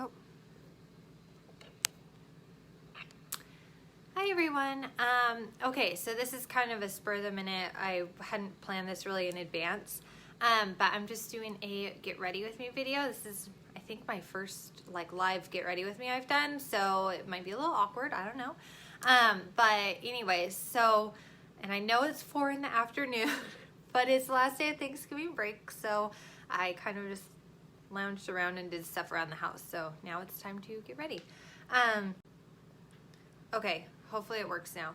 Oh. Hi everyone. Okay, so this is kind of a spur of the minute. I hadn't planned this really in advance, but I'm just doing a get ready with me video. This is, I think, my first like live get ready with me I've done, so it might be a little awkward. I don't know. But anyways, so, and I know it's 4 in the afternoon, but it's the last day of Thanksgiving break, so I kind of just lounged around and did stuff around the house. So now it's time to get ready. Okay, hopefully it works now.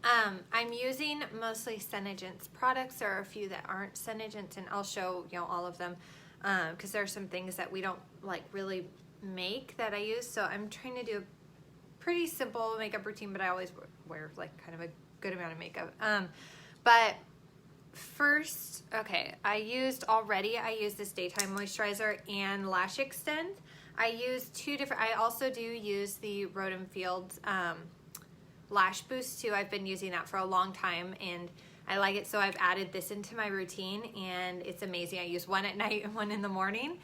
I'm using mostly SeneGence products. There are a few that aren't SeneGence, and I'll show all of them because there are some things that we don't like really make that I use. So I'm trying to do a pretty simple makeup routine, but I always wear like kind of a good amount of makeup. But first, okay, I used this daytime moisturizer and LashExtends. I use 2 different, I also do use the Roden Fields Lash Boost too. I've been using that for a long time and I like it, so I've added this into my routine and it's amazing. I use one at night and one in the morning.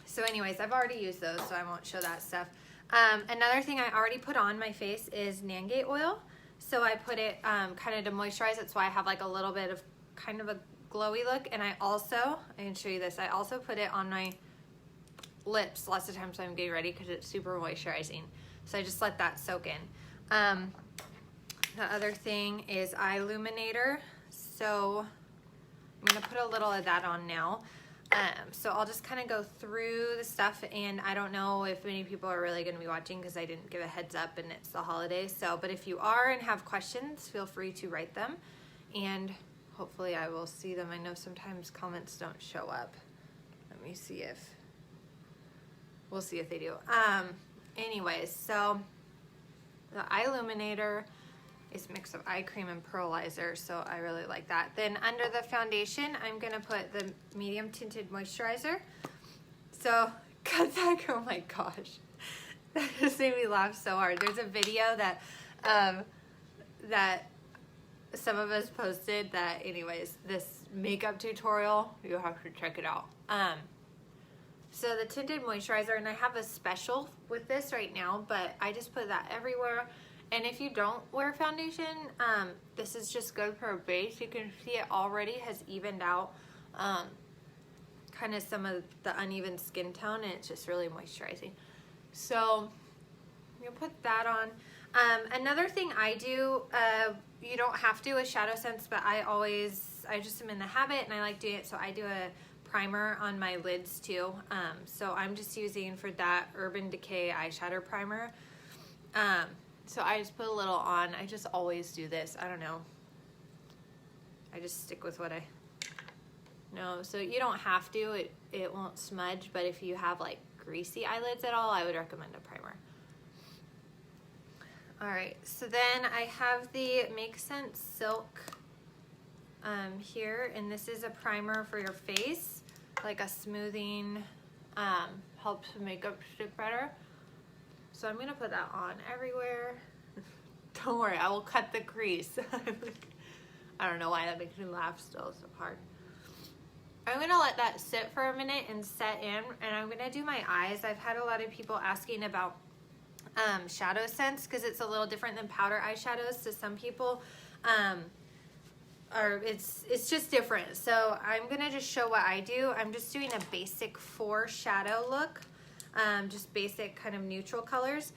So anyways, I've already used those, so I won't show that stuff. Another thing I already put on my face is Nangai Oil. So I put it kind of to moisturize it, so I have like a little bit of kind of a glowy look. And I can show you this, I also put it on my lips lots of times when I'm getting ready because it's super moisturizing. So I just let that soak in. The other thing is EyeLuminator. So I'm gonna put a little of that on now. So I'll just kind of go through the stuff, and I don't know if many people are really going to be watching because I didn't give a heads up and it's the holidays. So, but if you are and have questions, feel free to write them and hopefully I will see them. I know sometimes comments don't show up. Let me see if, we'll see if they do. Anyways, so the EyeLuminator is a mix of eye cream and pearlizer, so I really like that. Then under the foundation, I'm gonna put the medium tinted moisturizer. So cut that, oh my gosh, that just made me laugh so hard. There's a video that that some of us posted that, anyways, this makeup tutorial, you have to check it out. So the tinted moisturizer, and I have a special with this right now, but I just put that everywhere. And if you don't wear foundation, this is just good for a base. You can see it already has evened out kind of some of the uneven skin tone, and it's just really moisturizing. So I'm gonna put that on. Another thing I do, you don't have to with ShadowSense, but I just am in the habit and I like doing it, so I do a primer on my lids too. So I'm just using for that Urban Decay eyeshadow primer. So I just put a little on. I just always do this. I don't know. I just stick with what I know. So you don't have to. It won't smudge, but if you have like greasy eyelids at all, I would recommend a primer. All right, so then I have the MakeSense Silk here, and this is a primer for your face, like a smoothing, helps makeup stick better. So I'm gonna put that on everywhere. Don't worry, I will cut the crease. I don't know why that makes me laugh still so hard. I'm gonna let that sit for a minute and set in, and I'm gonna do my eyes. I've had a lot of people asking about ShadowSense because it's a little different than powder eyeshadows. So some people, it's just different. So I'm gonna just show what I do. I'm just doing a basic 4 shadow look. Just basic kind of neutral colors,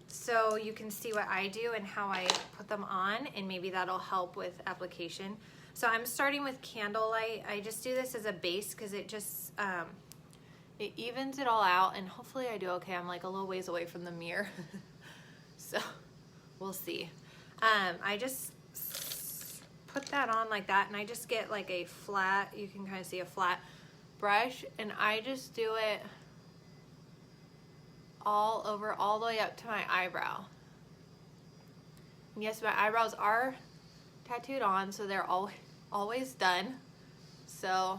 so you can see what I do and how I put them on, and maybe that'll help with application. So I'm starting with Candlelight. I just do this as a base because it just it evens it all out, and hopefully I do okay. I'm like a little ways away from the mirror so we'll see. I just put that on like that, and I just get like a flat, you can kind of see a flat brush, and I just do it all over, all the way up to my eyebrow. And yes, my eyebrows are tattooed on, so they're always done. So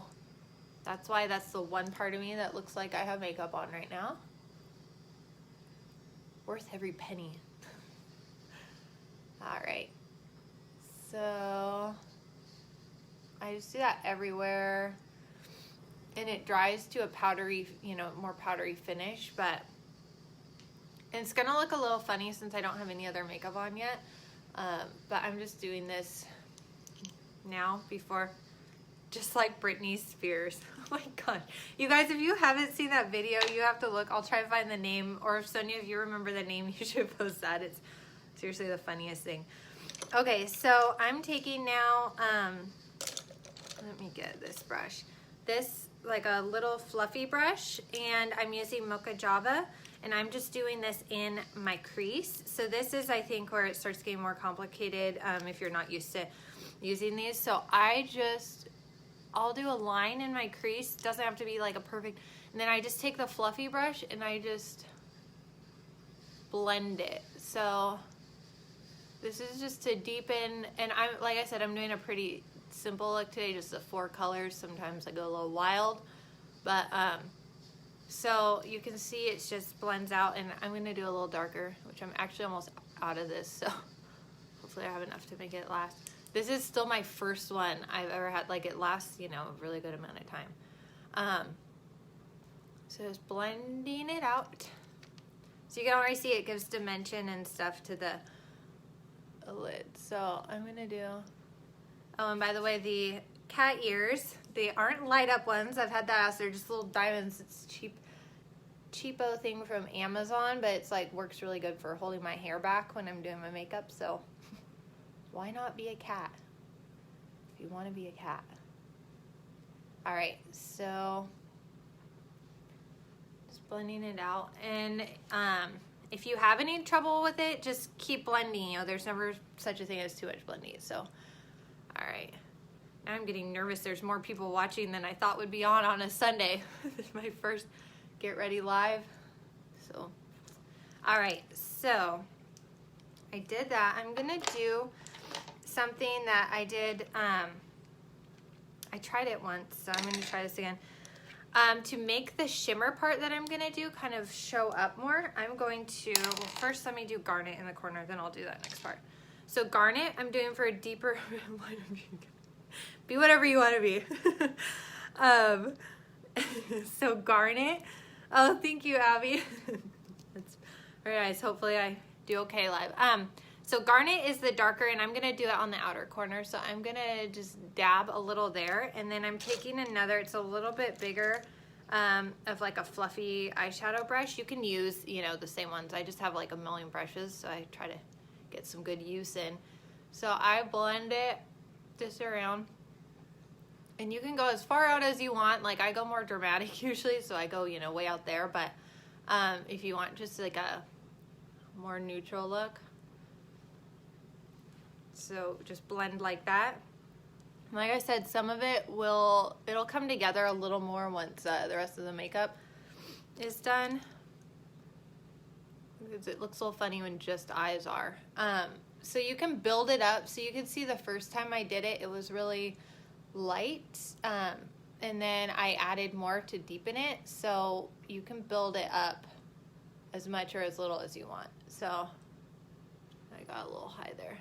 that's why that's the one part of me that looks like I have makeup on right now. Worth every penny. All right, so I just do that everywhere. and it dries to a powdery, you know, more powdery finish, but it's gonna look a little funny since I don't have any other makeup on yet. But I'm just doing this now before, just like Britney Spears. Oh my god. You guys, if you haven't seen that video, you have to look. I'll try to find the name, or if Sonia, if you remember the name, you should post that. It's seriously the funniest thing. Okay, so I'm taking now, let me get this brush. This, like a little fluffy brush, and I'm using Mocha Java, and I'm just doing this in my crease. So this is, I think, where it starts getting more complicated if you're not used to using these. So I'll do a line in my crease. It doesn't have to be like a perfect, and then I just take the fluffy brush and I just blend it. So this is just to deepen, and like I said, I'm doing a pretty simple look today, just the 4 colors. Sometimes I go a little wild, but so you can see it just blends out, and I'm gonna do a little darker, which I'm actually almost out of this, so hopefully I have enough to make it last. This is still my first one I've ever had. Like, it lasts, you know, a really good amount of time. So just blending it out. So you can already see it gives dimension and stuff to the lid. So I'm gonna do, oh, and by the way, the cat ears, they aren't light up ones. I've had that asked. They're just little diamonds. It's cheapo thing from Amazon, but it's like works really good for holding my hair back when I'm doing my makeup. So why not be a cat if you want to be a cat? All right, so just blending it out, and if you have any trouble with it, just keep blending. You know, there's never such a thing as too much blending. So, all right. Now I'm getting nervous. There's more people watching than I thought would be on a Sunday. This is my first Get Ready Live. So, all right. So, I did that. I'm going to do something that I did. I tried it once, so I'm going to try this again. To make the shimmer part that I'm going to do kind of show up more, I'm going to, well, first let me do Garnet in the corner, then I'll do that next part. So Garnet, I'm doing for a deeper line of makeup. Be whatever you want to be. So Garnet, oh, thank you, Abby. That's very nice. Hopefully I do okay live. So Garnet is the darker, and I'm gonna do it on the outer corner. So I'm gonna just dab a little there, and then I'm taking another, it's a little bit bigger, of like a fluffy eyeshadow brush. You can use, you know, the same ones. I just have like a million brushes, so I try to get some good use in. So I blend it just around, and you can go as far out as you want. Like, I go more dramatic usually, so I go, you know, way out there, but if you want just like a more neutral look, so just blend like that. Like I said, some of it it'll come together a little more once the rest of the makeup is done, because it looks a little funny when just eyes are. So you can build it up. So you can see the first time I did it, it was really light, and then I added more to deepen it. So you can build it up as much or as little as you want. So I got a little high there.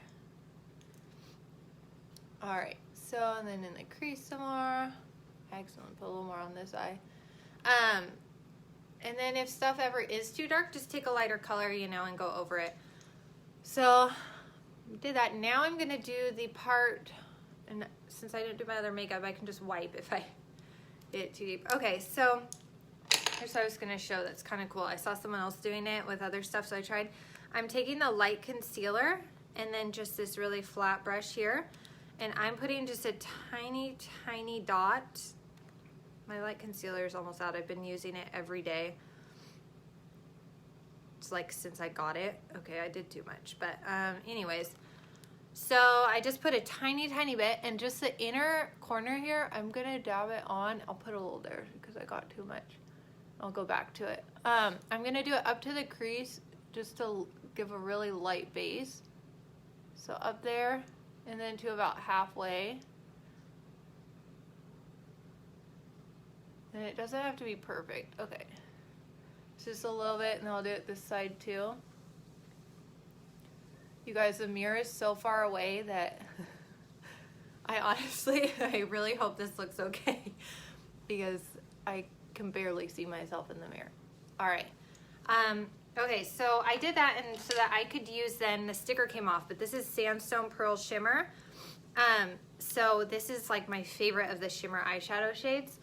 All right, so, and then in the crease some more. Excellent, put a little more on this eye. And then if stuff ever is too dark, just take a lighter color, you know, and go over it. So, did that. Now I'm gonna do the part, and since I didn't do my other makeup, I can just wipe if I get it too deep. Okay, so here's what I was gonna show that's kind of cool. I saw someone else doing it with other stuff, so I tried. I'm taking the light concealer and then just this really flat brush here, and I'm putting just a tiny, tiny dot. My light concealer is almost out. I've been using it every day. It's like since I got it. Okay, I did too much, but anyways. So I just put a tiny, tiny bit, and just the inner corner here, I'm gonna dab it on. I'll put a little there because I got too much. I'll go back to it. I'm gonna do it up to the crease just to give a really light base. So up there, and then to about halfway. And it doesn't have to be perfect. Okay. Just a little bit, and then I'll do it this side too. You guys, the mirror is so far away that I really hope this looks okay, because I can barely see myself in the mirror. All right. Okay, so I did that and so that I could use, then the sticker came off, but this is Sandstone Pearl Shimmer. So this is like my favorite of the shimmer eyeshadow shades.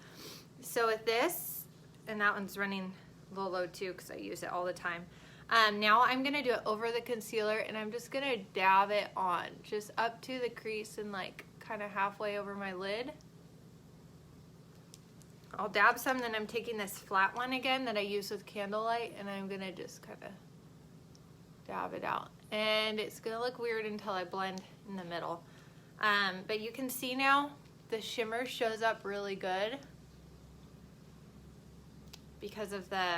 So with this, and that one's running a little low too because I use it all the time. Now I'm gonna do it over the concealer and I'm just gonna dab it on, just up to the crease and like kind of halfway over my lid. I'll dab some, then I'm taking this flat one again that I use with Candlelight and I'm gonna just kind of dab it out. And it's gonna look weird until I blend in the middle. But you can see now the shimmer shows up really good because of the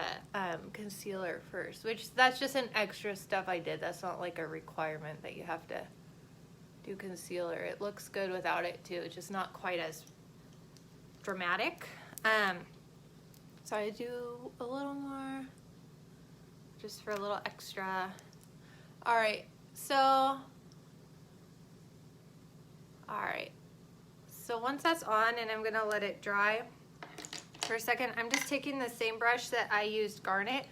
concealer first, which that's just an extra stuff I did. That's not like a requirement that you have to do concealer. It looks good without it too. It's just not quite as dramatic. So I do a little more just for a little extra. All right, so once that's on, and I'm gonna let it dry for a second, I'm just taking the same brush that I used Garnet,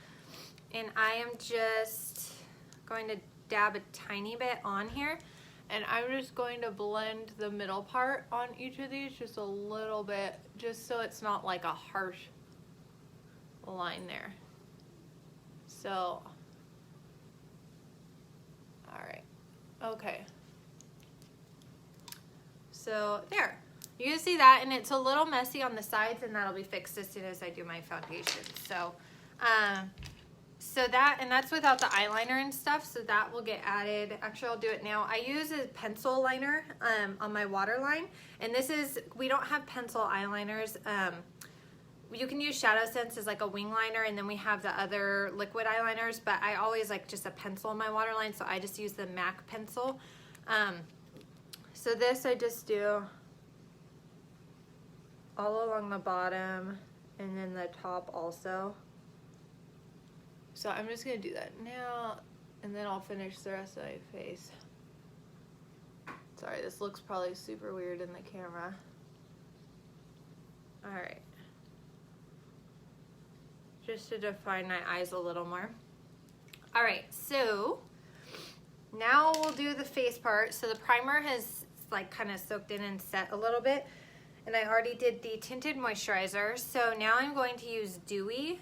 and I am just going to dab a tiny bit on here, and I'm just going to blend the middle part on each of these just a little bit, just so it's not like a harsh line there. So, all right, okay. So there, you can see that, and it's a little messy on the sides, and that'll be fixed as soon as I do my foundation. So, so that, and that's without the eyeliner and stuff, so that will get added. Actually, I'll do it now. I use a pencil liner on my waterline, and this is, we don't have pencil eyeliners. You can use ShadowSense as like a wing liner, and then we have the other liquid eyeliners, but I always like just a pencil in my waterline, so I just use the MAC pencil. So this I just do all along the bottom and then the top also. So I'm just gonna do that now, and then I'll finish the rest of my face. Sorry, this looks probably super weird in the camera. All right. Just to define my eyes a little more. All right, so now we'll do the face part. So the primer has like kind of soaked in and set a little bit, and I already did the tinted moisturizer. So now I'm going to use Dewy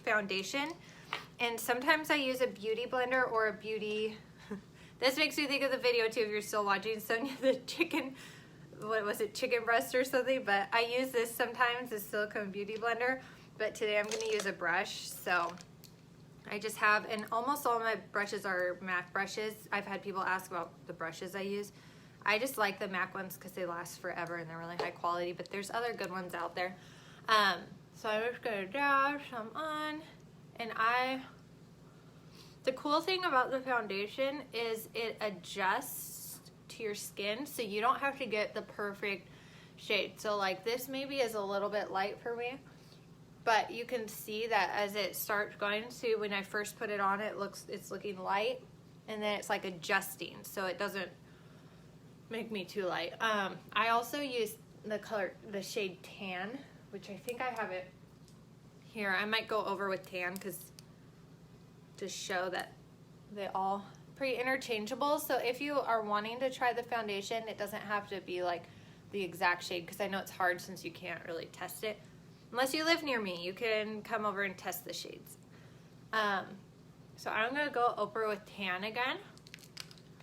foundation, and sometimes I use a beauty blender or a beauty this makes me think of the video too if you're still watching Sonia, the chicken, what was it, chicken breast or something, but I use this sometimes, this silicone beauty blender, but today I'm going to use a brush. So I just have, and almost all my brushes are MAC brushes. I've had people ask about the brushes I use. I just like the MAC ones because they last forever and they're really high quality, but there's other good ones out there. So I'm just gonna dab some on, and the cool thing about the foundation is it adjusts to your skin, so you don't have to get the perfect shade. So like this maybe is a little bit light for me, but you can see that as it starts going to, when I first put it on, it's looking light, and then it's like adjusting so it doesn't make me too light. I also use the shade Tan, which I think I have it here. I might go over with Tan to show that they're all pretty interchangeable. So if you are wanting to try the foundation, it doesn't have to be like the exact shade, because I know it's hard since you can't really test it. Unless you live near me, you can come over and test the shades. So I'm gonna go over with Tan again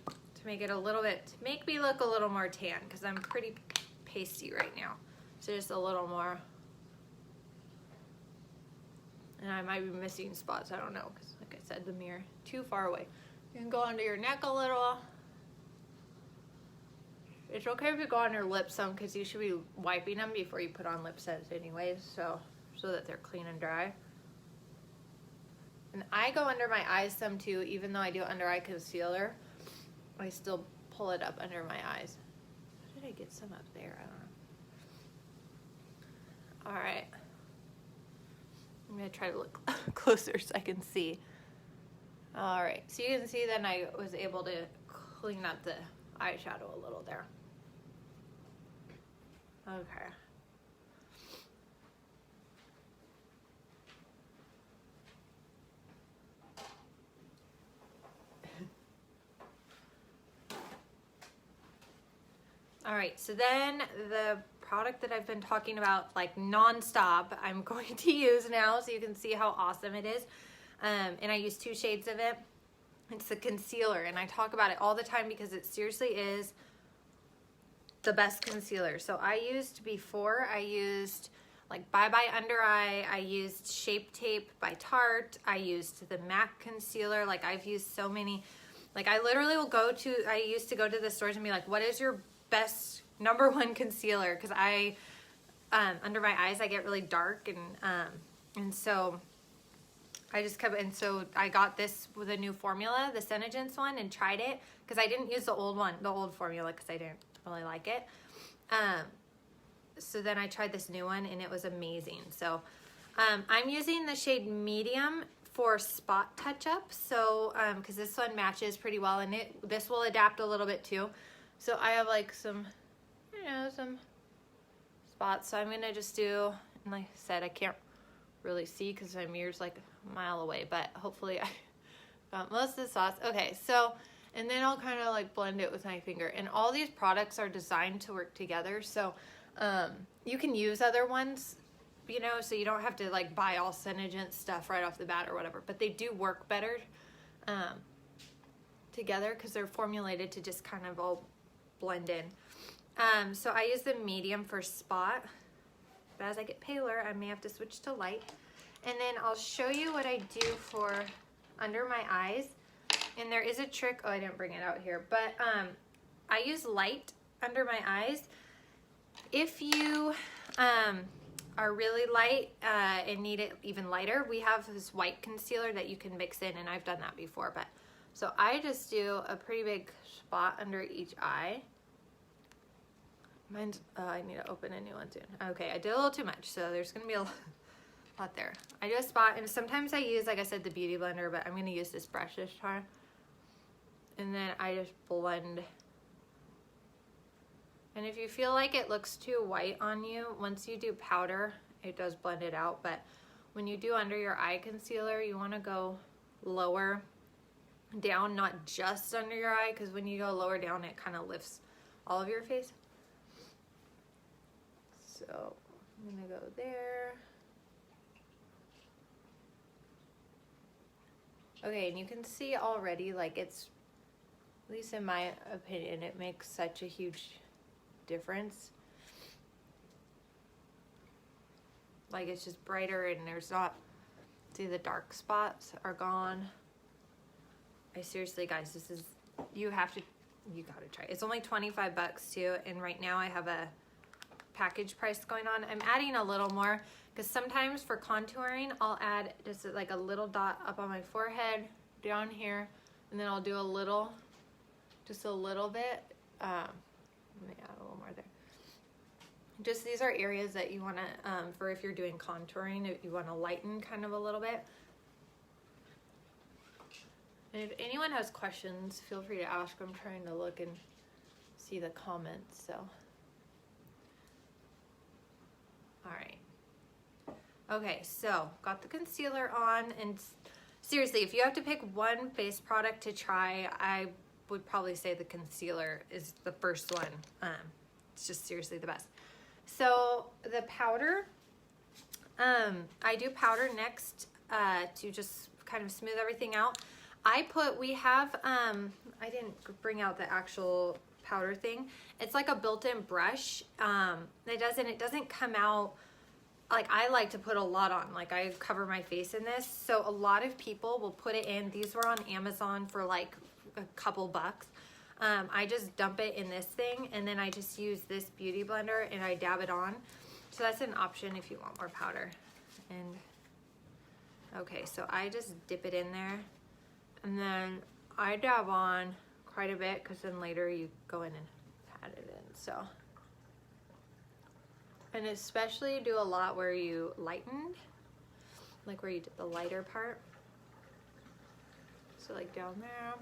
to make it a little bit, to make me look a little more tan, because I'm pretty pasty right now. So just a little more. And I might be missing spots, I don't know, because like I said, the mirror too far away. You can go under your neck a little. It's okay if you go on your lips some, because you should be wiping them before you put on LipSense anyways, so that they're clean and dry. And I go under my eyes some too, even though I do under eye concealer. I still pull it up under my eyes. How did I get some up there? I don't know. All right. I'm gonna try to look closer so I can see. All right, so you can see then I was able to clean up the eyeshadow a little there. Okay. All right, so then the product that I've been talking about like nonstop, I'm going to use now so you can see how awesome it is. And I use 2 shades of it. It's the concealer, and I talk about it all the time because it seriously is the best concealer. So I used before, I used like Bye Bye Under Eye, I used Shape Tape by Tarte, I used the MAC concealer. Like I've used so many, like I literally will go to, I used to go to the stores and be like, what is your best #1 concealer? Because I, under my eyes, I get really dark, and so I just kept, and so I got this with a new formula, the SeneGence one, and tried it because I didn't use the old one, the old formula, because I didn't really like it. So then I tried this new one and it was amazing. So I'm using the shade medium for spot touch-up. So because this one matches pretty well, and this will adapt a little bit too. So I have like some, you know, some spots. So I'm gonna just do, and like I said, I can't really see because my mirror's like a mile away, but hopefully I got most of the spots. Okay, so, and then I'll kind of like blend it with my finger. And all these products are designed to work together. So you can use other ones, you know, so you don't have to like buy all SeneGence stuff right off the bat or whatever, but they do work better together because they're formulated to just kind of all blend in. So I use the medium for spot, but as I get paler, I may have to switch to light. And then I'll show you what I do for under my eyes. And there is a trick, oh, I didn't bring it out here, but I use light under my eyes. If you are really light and need it even lighter, we have this white concealer that you can mix in, and I've done that before. But so I just do a pretty big spot under each eye. Mine's, I need to open a new one soon. Okay, I did a little too much, so there's gonna be a lot there. I do a spot, and sometimes I use, like I said, the beauty blender, but I'm gonna use this brush this time. And then I just blend. And if you feel like it looks too white on you, once you do powder, it does blend it out. But when you do under your eye concealer, you wanna go lower down, not just under your eye, because when you go lower down, it kind of lifts all of your face. So I'm gonna go there. Okay, and you can see already, like it's, at least in my opinion, it makes such a huge difference. Like it's just brighter, and there's not, see, the dark spots are gone. I seriously, guys, this is, you gotta try it. It's only 25 bucks too, and right now I have a package price going on. I'm adding a little more because sometimes for contouring I'll add just like a little dot up on my forehead, down here, and then I'll do a little, just a little bit. Let me add a little more there. Just these are areas that you want to, for if you're doing contouring, if you want to lighten kind of a little bit. And if anyone has questions, feel free to ask. I'm trying to look and see the comments, so. All right. Okay, so got the concealer on, and seriously, if you have to pick one face product to try, I would probably say the concealer is the first one. It's just seriously the best. So the powder, I do powder next to just kind of smooth everything out. We have, I didn't bring out the actual powder thing. It's like a built-in brush. It doesn't come out, like I like to put a lot on, like I cover my face in this. So a lot of people will put it in. These were on Amazon for like a couple bucks. I just dump it in this thing, and then I just use this beauty blender and I dab it on. So that's an option if you want more powder. And okay, so I just dip it in there, and then I dab on quite a bit because then later you go in and pat it in. So, and especially do a lot where you lightened, like where you did the lighter part. So like down there.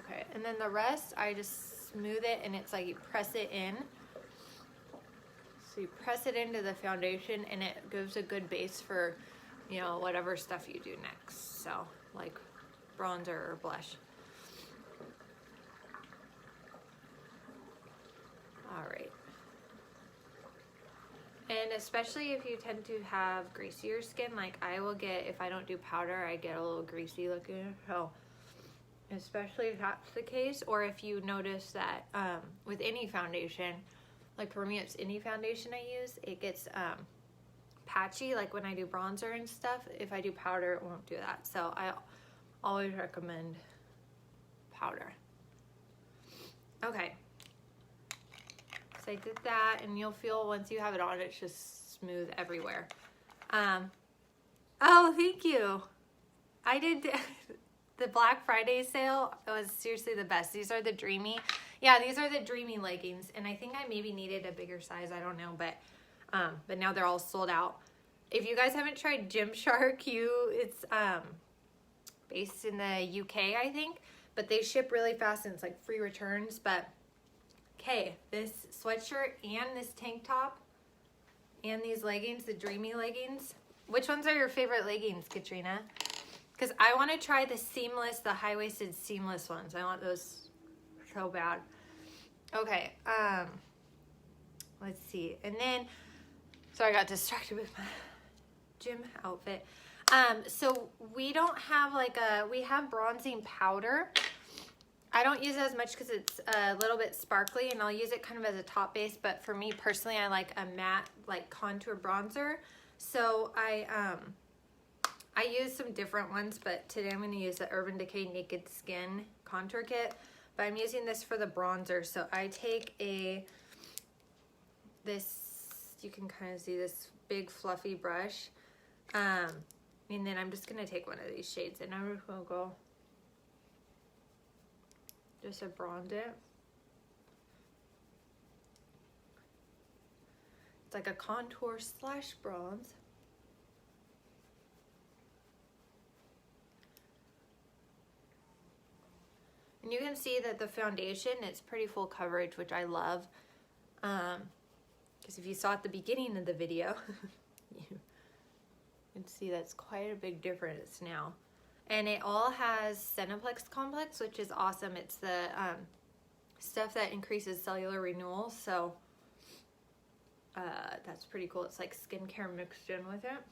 Okay, and then the rest, I just smooth it, and it's like you press it in. So you press it into the foundation, and it gives a good base for, you know, whatever stuff you do next. So like bronzer or blush. All right. And especially if you tend to have greasier skin, like I will get, if I don't do powder, I get a little greasy looking. So especially if that's the case, or if you notice that with any foundation, like for me it's any foundation I use, it gets patchy, like when I do bronzer and stuff. If I do powder, it won't do that. So I always recommend powder. Okay. So I did that, and you'll feel once you have it on, it's just smooth everywhere. Oh, thank you. I did the Black Friday sale. It was seriously the best. These are the Dreamy. Yeah, these are the Dreamy leggings, and I think I maybe needed a bigger size. I don't know, but now they're all sold out. If you guys haven't tried Gymshark, it's based in the UK, I think, but they ship really fast and it's like free returns. But okay, this sweatshirt and this tank top and these leggings, the Dreamy leggings. Which ones are your favorite leggings, Katrina? Because I want to try the seamless, the high-waisted seamless ones. I want those so bad. Okay, let's see. And then, so I got distracted with my gym outfit. So we don't have we have bronzing powder. I don't use it as much because it's a little bit sparkly, and I'll use it kind of as a top base, but for me personally, I like a matte, like contour bronzer. So I use some different ones, but today I'm going to use the Urban Decay Naked Skin Contour Kit, but I'm using this for the bronzer. So I take you can kind of see this big fluffy brush, and then I'm just going to take one of these shades, and I'm just going to go just to bronze it. It's like a contour slash bronze. And you can see that the foundation, it's pretty full coverage, which I love. Because if you saw at the beginning of the video, you can see that's quite a big difference now. And it all has Cineplex complex, which is awesome. It's the stuff that increases cellular renewal. So that's pretty cool. It's like skincare mixed in with it.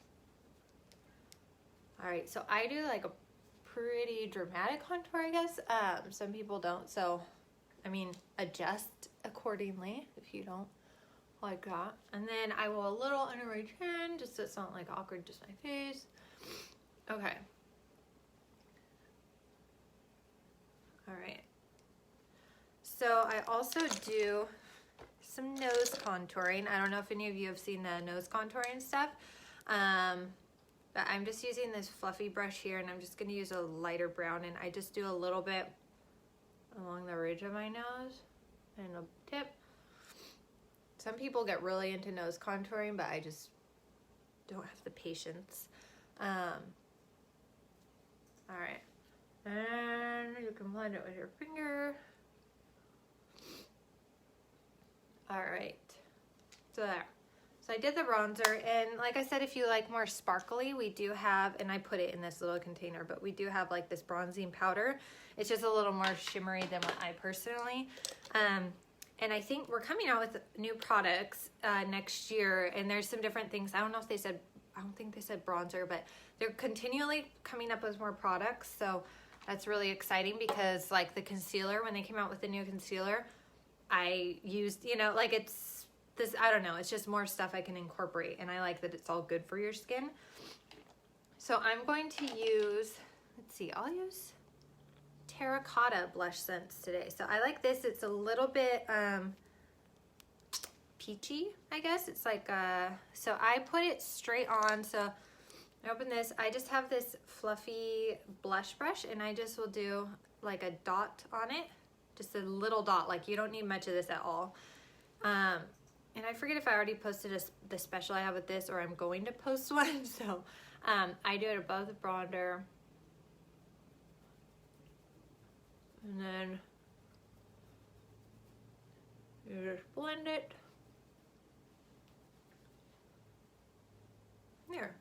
All right, so I do like a pretty dramatic contour, I guess. Some people don't, so I mean, adjust accordingly if you don't like that. And then I will a little under my chin, just so it's not like awkward, just my face. Okay. All right. So I also do some nose contouring. I don't know if any of you have seen the nose contouring stuff. But I'm just using this fluffy brush here, and I'm just going to use a lighter brown, and I just do a little bit along the ridge of my nose and a tip. Some people get really into nose contouring, but I just don't have the patience. All right. And you can blend it with your finger. All right. So there. So I did the bronzer, and like I said, if you like more sparkly, we do have, and I put it in this little container, but we do have like this bronzing powder. It's just a little more shimmery than what I personally. And I think we're coming out with new products next year, and there's some different things. I don't know if they said, I don't think they said bronzer, but they're continually coming up with more products. So that's really exciting, because like the concealer, when they came out with the new concealer, I used, you know, like it's this, I don't know, it's just more stuff I can incorporate, and I like that it's all good for your skin. So I'm going to use, let's see, I'll use Terra Cotta BlushSense today. So I like this. It's a little bit peachy, I guess. It's like, so I put it straight on. So I open this. I just have this fluffy blush brush, and I just will do like a dot on it. Just a little dot. Like, you don't need much of this at all. And I forget if I already posted the special I have with this, or I'm going to post one. So I do it above the bronzer. And then you just blend it. There.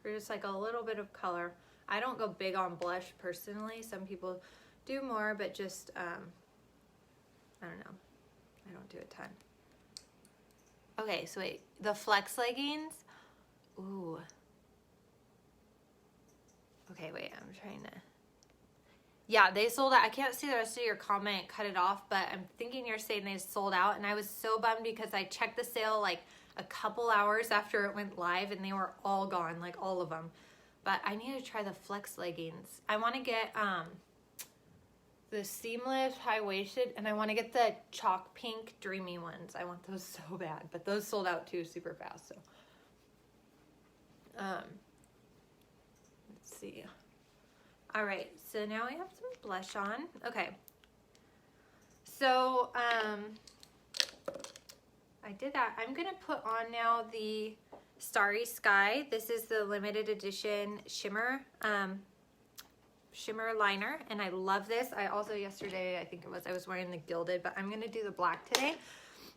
For just like a little bit of color. I don't go big on blush personally. Some people do more, but just, I don't know. I don't do a ton. Okay, so wait, the flex leggings. Ooh. Okay, wait, I'm trying to. Yeah, they sold out. I can't see the rest of your comment, cut it off, but I'm thinking you're saying they sold out, and I was so bummed because I checked the sale like a couple hours after it went live, and they were all gone, like all of them. But I need to try the flex leggings. I want to get the seamless high-waisted, and I want to get the chalk pink dreamy ones. I want those so bad, but those sold out too super fast. So let's see. All right, so now we have some blush on. Okay, so I did that. I'm gonna put on now the Starry Sky. This is the limited edition shimmer shimmer liner, and I love this. I also yesterday, I think it was, I was wearing the gilded, but I'm gonna do the black today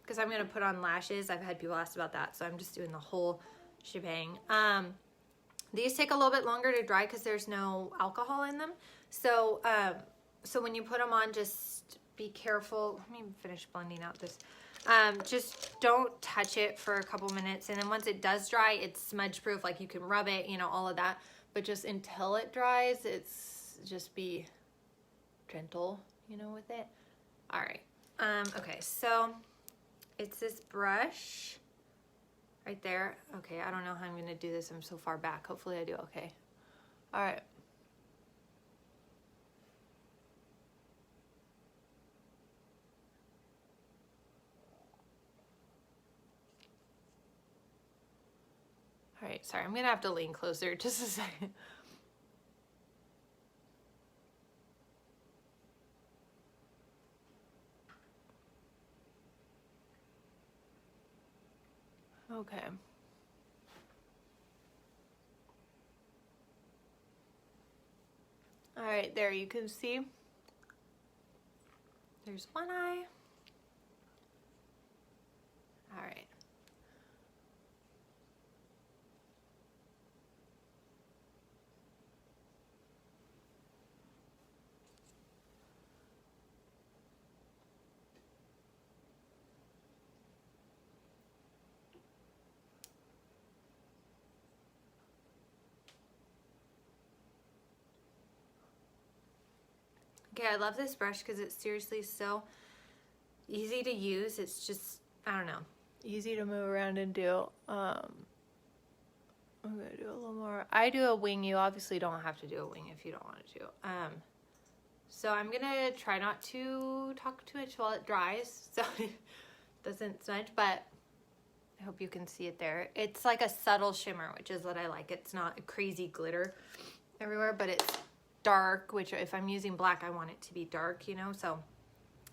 because I'm gonna put on lashes. I've had people ask about that, so I'm just doing the whole shebang. These take a little bit longer to dry because there's no alcohol in them. So, so when you put them on, just be careful. Let me finish blending out this. Just don't touch it for a couple minutes. And then once it does dry, it's smudge proof. Like you can rub it, you know, all of that. But just until it dries, it's just be gentle, you know, with it. All right. Okay, so it's this brush right there. Okay, I don't know how I'm gonna do this. I'm so far back. Hopefully I do okay. All right. All right, sorry, I'm gonna have to lean closer just a second. Okay. All right, there you can see. There's one eye. All right. Okay, I love this brush because it's seriously so easy to use. It's just, I don't know, easy to move around and do. I'm gonna do a little more. I do a wing. You obviously don't have to do a wing if you don't want to. So I'm gonna try not to talk too much while it dries so it doesn't smudge, but I hope you can see it there. It's like a subtle shimmer, which is what I like. It's not a crazy glitter everywhere, but it's dark, which if I'm using black, I want it to be dark, you know, so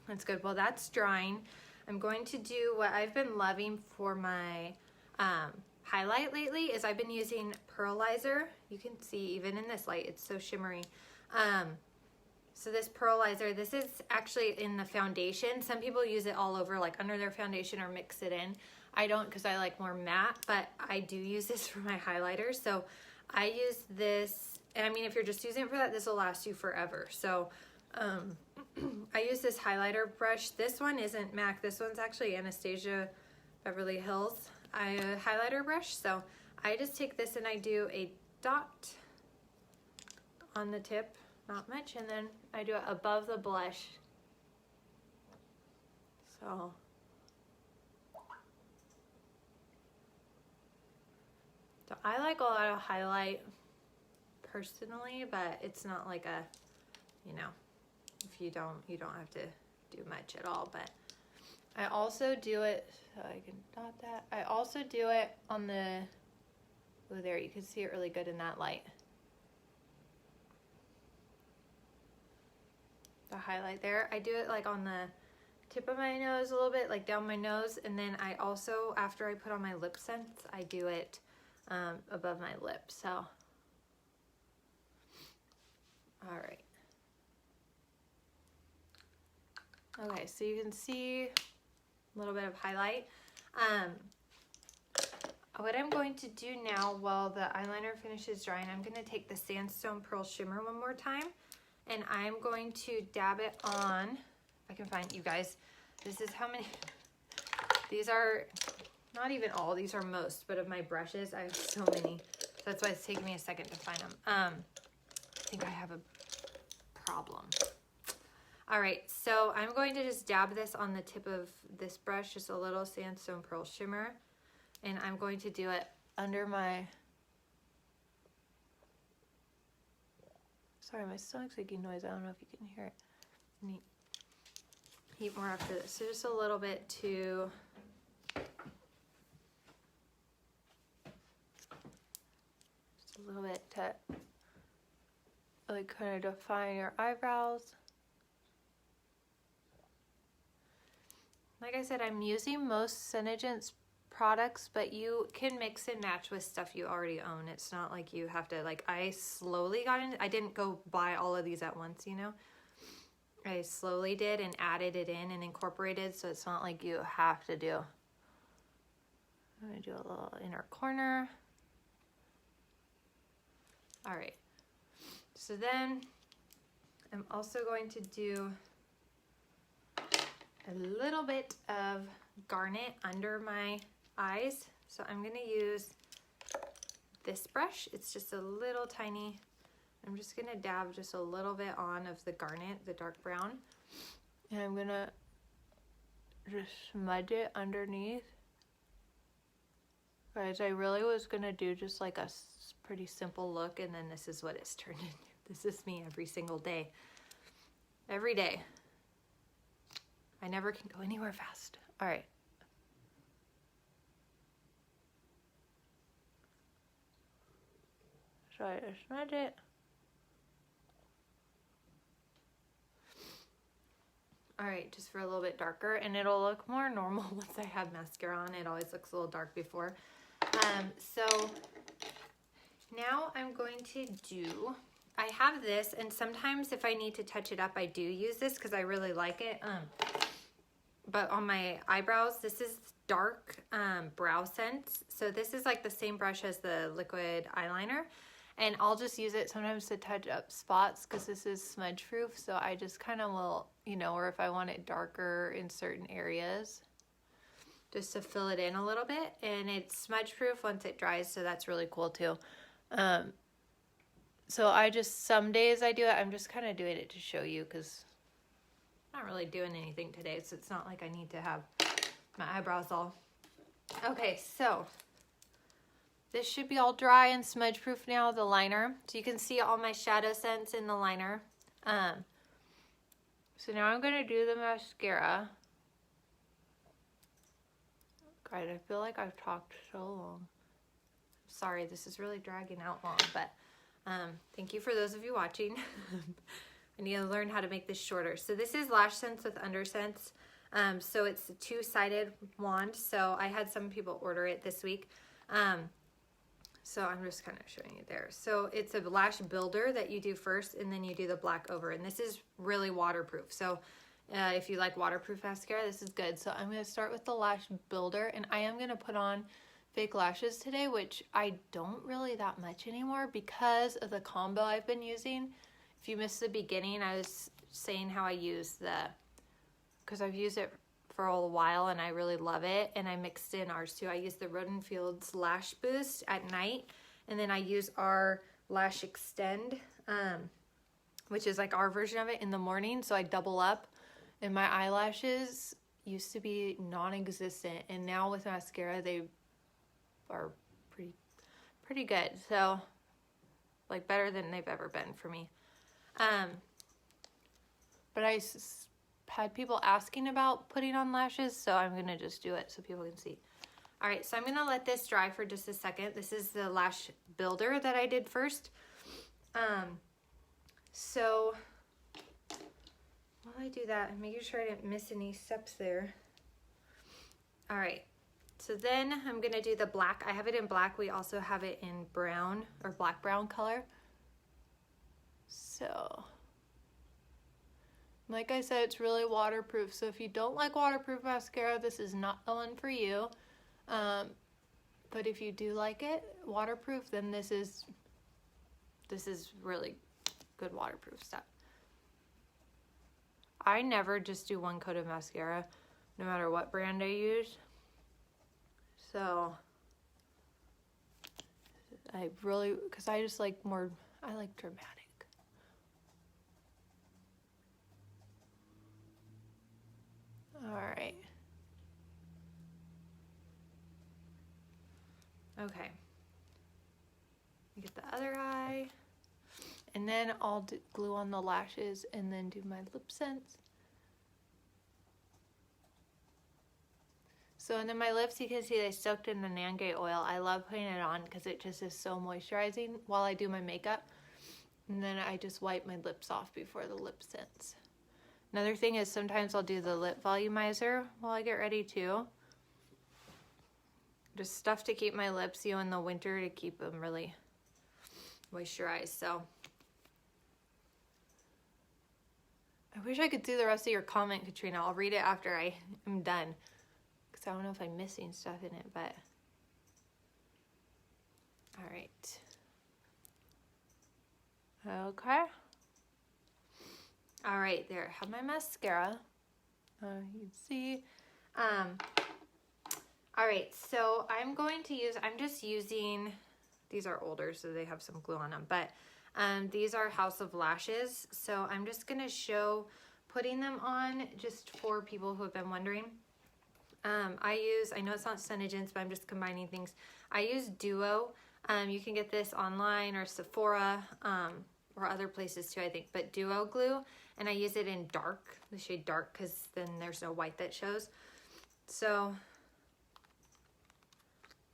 that's good. Well, that's drying. I'm going to do what I've been loving for my highlight lately is I've been using Pearlizer. You can see even in this light, it's so shimmery. So this Pearlizer, this is actually in the foundation. Some people use it all over, like under their foundation or mix it in. I don't because I like more matte, but I do use this for my highlighter. So I use this. And I mean, if you're just using it for that, this will last you forever. So I use this highlighter brush. This one isn't MAC. This one's actually Anastasia Beverly Hills highlighter brush. So I just take this and I do a dot on the tip, not much, and then I do it above the blush. So I like a lot of highlight personally, but it's not like a, you know, if you don't have to do much at all. But I also do it, so I can dot that. I also do it on the, oh there, you can see it really good in that light. The highlight there. I do it like on the tip of my nose a little bit, like down my nose, and then I also, after I put on my LipSense, I do it above my lips. So all right. Okay, so you can see a little bit of highlight. What I'm going to do now while the eyeliner finishes drying, I'm going to take the Sandstone Pearl Shimmer one more time, and I'm going to dab it on, if I can find, you guys, this is how many, these are not even all, these are most, but of my brushes, I have so many. So that's why it's taking me a second to find them. I think I have a problem. All right, so I'm going to just dab this on the tip of this brush, just a little Sandstone Pearl Shimmer, and I'm going to do it under my, sorry, my stomach's making noise. I don't know if you can hear it. Neat. Heat more after this. So just a little bit to like kind of define your eyebrows. Like I said, I'm using most SeneGence products, but you can mix and match with stuff you already own. It's not like you have to, like, I slowly got in. I didn't go buy all of these at once, you know. I slowly did and added it in and incorporated, so it's not like you have to do. I'm gonna do a little inner corner. All right, so then I'm also going to do a little bit of Garnet under my eyes. So I'm gonna use this brush. It's just a little tiny, I'm just gonna dab just a little bit on of the Garnet, the dark brown. And I'm gonna just smudge it underneath. Guys, I really was gonna do just like a pretty simple look, and then this is what it's turned into. This is me every single day. Every day. I never can go anywhere fast. All right. So I just smudge it. All right, just for a little bit darker, and it'll look more normal once I have mascara on. It always looks a little dark before. So now I'm going to do, I have this, and sometimes if I need to touch it up, I do use this because I really like it. But on my eyebrows, this is dark BrowSense. So this is like the same brush as the liquid eyeliner. And I'll just use it sometimes to touch up spots because this is smudge proof. So I just kind of will, you know, or if I want it darker in certain areas, just to fill it in a little bit. And it's smudge proof once it dries, so that's really cool too. So I just, some days I do it. I'm just kind of doing it to show you because I'm not really doing anything today, so it's not like I need to have my eyebrows all. Okay, so this should be all dry and smudge proof now, the liner. So you can see all my ShadowSense in the liner. So now I'm gonna do the mascara. God, I feel like I've talked so long. Sorry, this is really dragging out long, but thank you for those of you watching. I need to learn how to make this shorter. So this is LashSense with UnderSense. So it's a two-sided wand. So I had some people order it this week. So I'm just kind of showing you there. So it's a lash builder that you do first, and then you do the black over. And this is really waterproof. So if you like waterproof mascara, this is good. So I'm going to start with the lash builder, and I am going to put on fake lashes today, which I don't really that much anymore because of the combo I've been using. If you missed the beginning, I was saying how I use because I've used it for a while and I really love it, and I mixed in ours too. I use the Rodenfield's Lash Boost at night, and then I use our LashExtend, which is like our version of it, in the morning, so I double up. And my eyelashes used to be non-existent, and now with mascara they are pretty good. So like better than they've ever been for me. But I had people asking about putting on lashes, so I'm gonna just do it so people can see. All right, so I'm gonna let this dry for just a second. This is the lash builder that I did first. So while I do that, I'm making sure I didn't miss any steps there. All right, so then I'm gonna do the black. I have it in black. We also have it in brown or black brown color. So like I said, it's really waterproof. So if you don't like waterproof mascara, this is not the one for you. But if you do like it waterproof, then this is really good waterproof stuff. I never just do one coat of mascara, no matter what brand I use. So I really, because I just like more, I like dramatic. All right. Okay. Get the other eye. And then I'll glue on the lashes and then do my LipSense. So, and then my lips, you can see they soaked in the Nangai oil. I love putting it on because it just is so moisturizing while I do my makeup. And then I just wipe my lips off before the LipSense. Another thing is sometimes I'll do the lip volumizer while I get ready too. Just stuff to keep my lips, in the winter to keep them really moisturized. So I wish I could see the rest of your comment, Katrina. I'll read it after I am done. Because I don't know if I'm missing stuff in it, but. All right. Okay. All right, there. I have my mascara. You can see. All right, so I'm just using, these are older, so they have some glue on them, but these are House of Lashes. So I'm just gonna show putting them on just for people who have been wondering. I know it's not SeneGence, but I'm just combining things. I use Duo. You can get this online or Sephora, or other places too, I think, but Duo glue, and I use it in dark, the shade dark, because then there's no white that shows. So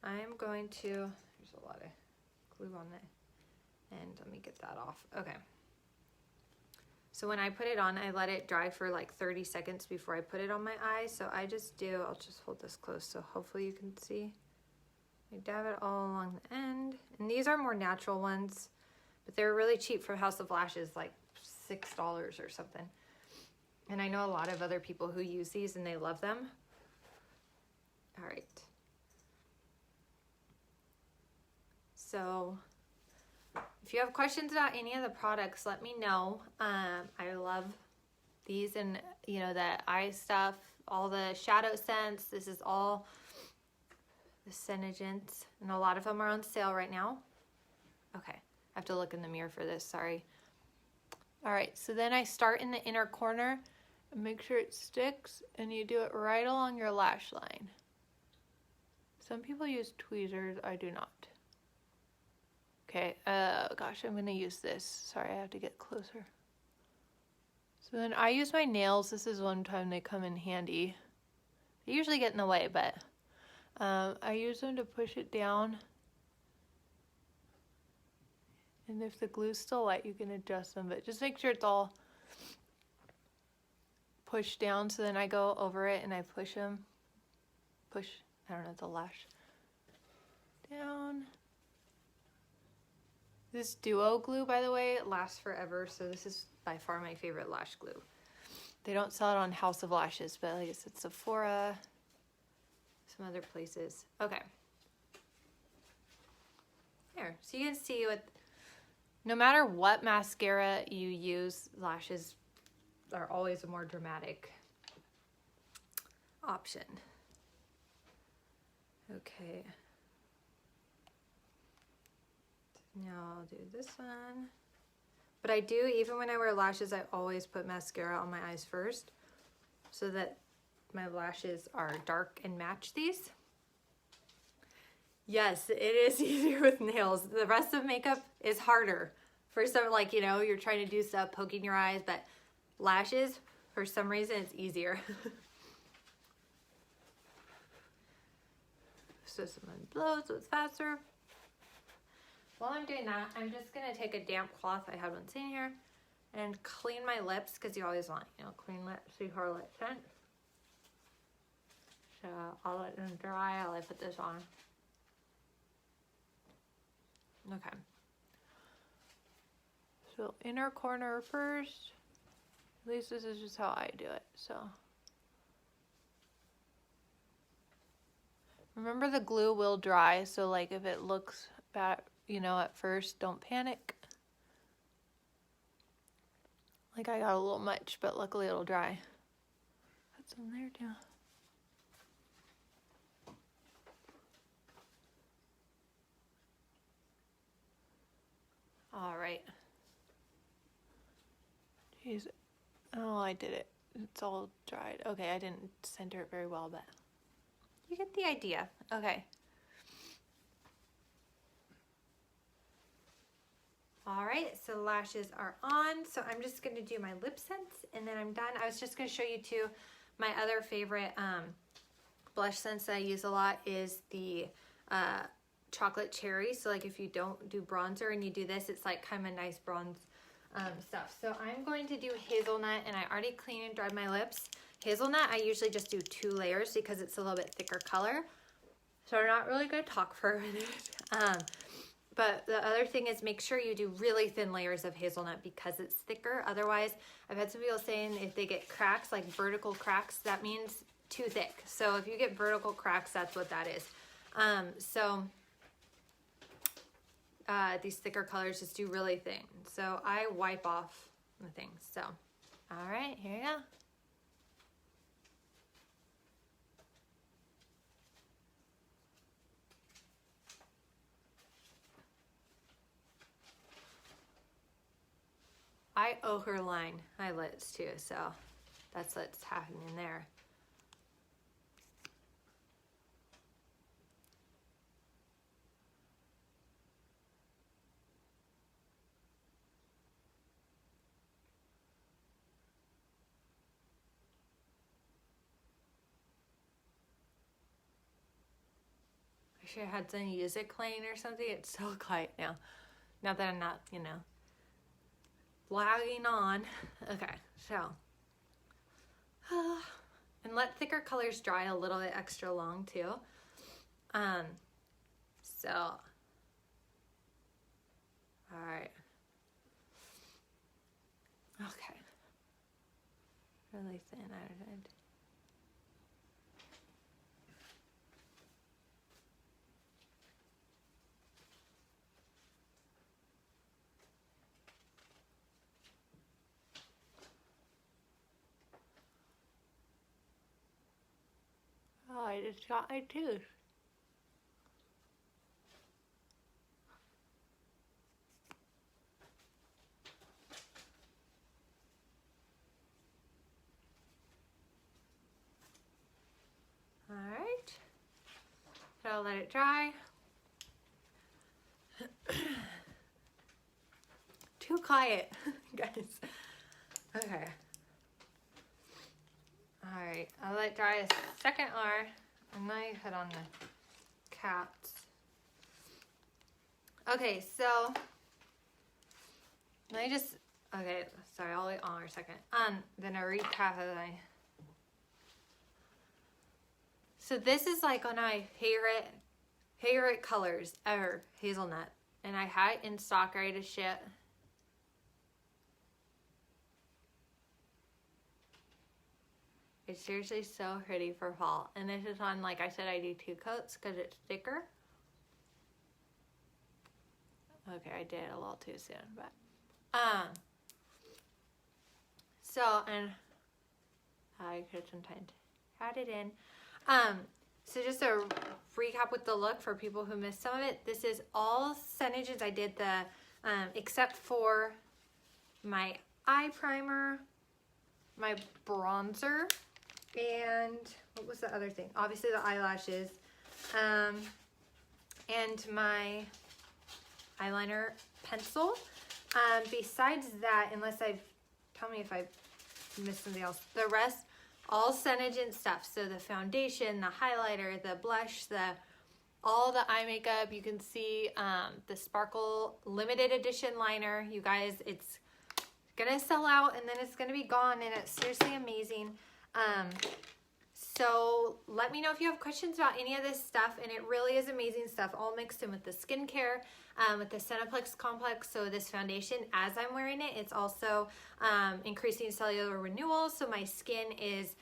I'm going to, there's a lot of glue on it, and let me get that off. Okay. So when I put it on, I let it dry for like 30 seconds before I put it on my eye. So I'll just hold this close so hopefully you can see. I dab it all along the end. And these are more natural ones, but they're really cheap from House of Lashes, like $6 or something. And I know a lot of other people who use these and they love them. All right. So if you have questions about any of the products, let me know. I love these and, the eye stuff, all the ShadowSense. This is all the SeneGence, and a lot of them are on sale right now. Okay, I have to look in the mirror for this, sorry. All right, so then I start in the inner corner and make sure it sticks, and you do it right along your lash line. Some people use tweezers, I do not. Okay, gosh, I'm gonna use this. Sorry, I have to get closer. So then I use my nails. This is one time they come in handy. They usually get in the way, but I use them to push it down. And if the glue's still wet, you can adjust them, but just make sure it's all pushed down. So then I go over it and I push them. I don't know, the lash down. This Duo glue, by the way, lasts forever, so this is by far my favorite lash glue. They don't sell it on House of Lashes, but like I said, Sephora, some other places. Okay. There, so you can see no matter what mascara you use, lashes are always a more dramatic option. Okay. Now I'll do this one. But I do, even when I wear lashes, I always put mascara on my eyes first so that my lashes are dark and match these. Yes, it is easier with nails. The rest of makeup is harder. For some, like, you're trying to do stuff, poking your eyes, but lashes, for some reason, it's easier. So someone blows, so it's faster. While I'm doing that, I'm just gonna take a damp cloth, I have one sitting here, and clean my lips, because you always want, clean lips before lip tint. So I'll let them dry while I put this on. Okay. So inner corner first. At least this is just how I do it, so. Remember the glue will dry, so like if it looks bad, at first, don't panic. Like I got a little much, but luckily it'll dry. Put some there too. Oh, I did it. It's all dried. Okay, I didn't center it very well, but you get the idea. Okay. All right, so lashes are on. So I'm just gonna do my LipSense and then I'm done. I was just gonna show you too, my other favorite blush sense that I use a lot is the chocolate cherry. So like if you don't do bronzer and you do this, it's like kind of a nice bronze stuff. So I'm going to do hazelnut, and I already cleaned and dried my lips. Hazelnut, I usually just do 2 layers because it's a little bit thicker color. So I'm not really going to talk for a minute. But the other thing is make sure you do really thin layers of hazelnut because it's thicker. Otherwise, I've had some people saying if they get cracks, like vertical cracks, that means too thick. So if you get vertical cracks, that's what that is. These thicker colors just do really thin. So I wipe off the things. So, all right, here you go. I owe her line eyelids too, so that's what's happening there. I should have had some music playing or something. It's so quiet now. Now that I'm not, you know, lagging on. Okay, so. And let thicker colors dry a little bit extra long too. So. All right. Okay. Really thin. Oh, I just got my tooth. All right. So I'll let it dry. Too quiet, guys. Okay. All right, I'll let it dry a second more, and then I put on the caps. Okay, so let me just, okay, sorry, I'll wait on for a second. Then a recap of my, so this is like one of my favorite colors ever, hazelnut. And I had it in stock ready to ship. It's seriously so pretty for fall. And this is on, like I said, I do 2 coats because it's thicker. Okay, I did it a little too soon, but so, and I could sometimes add it in. So just a recap with the look for people who missed some of it. This is all SeneGence. I did the except for my eye primer, my bronzer, and what was the other thing? Obviously the eyelashes, and my eyeliner pencil. Besides that, unless tell me if I missed something else, the rest, all SeneGence stuff. So the foundation, the highlighter, the blush, all the eye makeup. You can see the Sparkle limited edition liner. You guys, it's gonna sell out and then it's gonna be gone, and it's seriously amazing. So let me know if you have questions about any of this stuff, and it really is amazing stuff, all mixed in with the skincare, with the Cineplex Complex. So this foundation, as I'm wearing it, it's also increasing cellular renewal. So my skin is,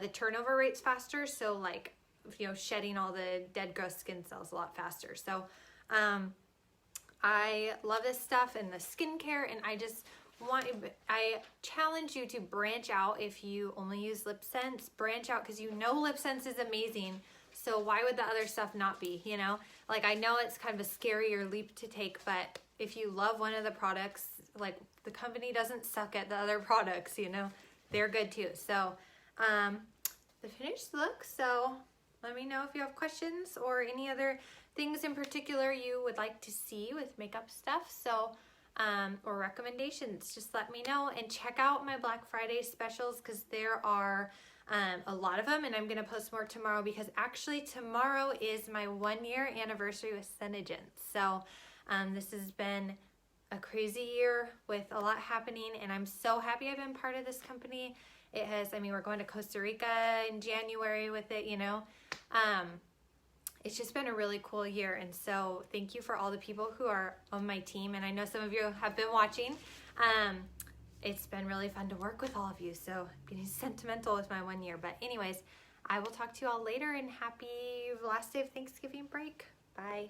the turnover rate's faster. So like, you know, shedding all the dead gross skin cells a lot faster. So I love this stuff and the skincare, and I challenge you to branch out. If you only use LipSense, branch out, because you know LipSense is amazing. So why would the other stuff not be, you know? Like, I know it's kind of a scarier leap to take, but if you love one of the products, like the company doesn't suck at the other products, you know, they're good too. So the finished look, so let me know if you have questions or any other things in particular you would like to see with makeup stuff. So or recommendations, just let me know, and check out my Black Friday specials because there are a lot of them, and I'm gonna post more tomorrow because actually tomorrow is my 1-year anniversary with SeneGence. So this has been a crazy year with a lot happening, and I'm so happy I've been part of this company. It has, I mean, we're going to Costa Rica in January with it, you know. It's just been a really cool year, and so thank you for all the people who are on my team, and I know some of you have been watching. It's been really fun to work with all of you, so getting sentimental with my 1 year. But anyways, I will talk to you all later, and happy last day of Thanksgiving break. Bye.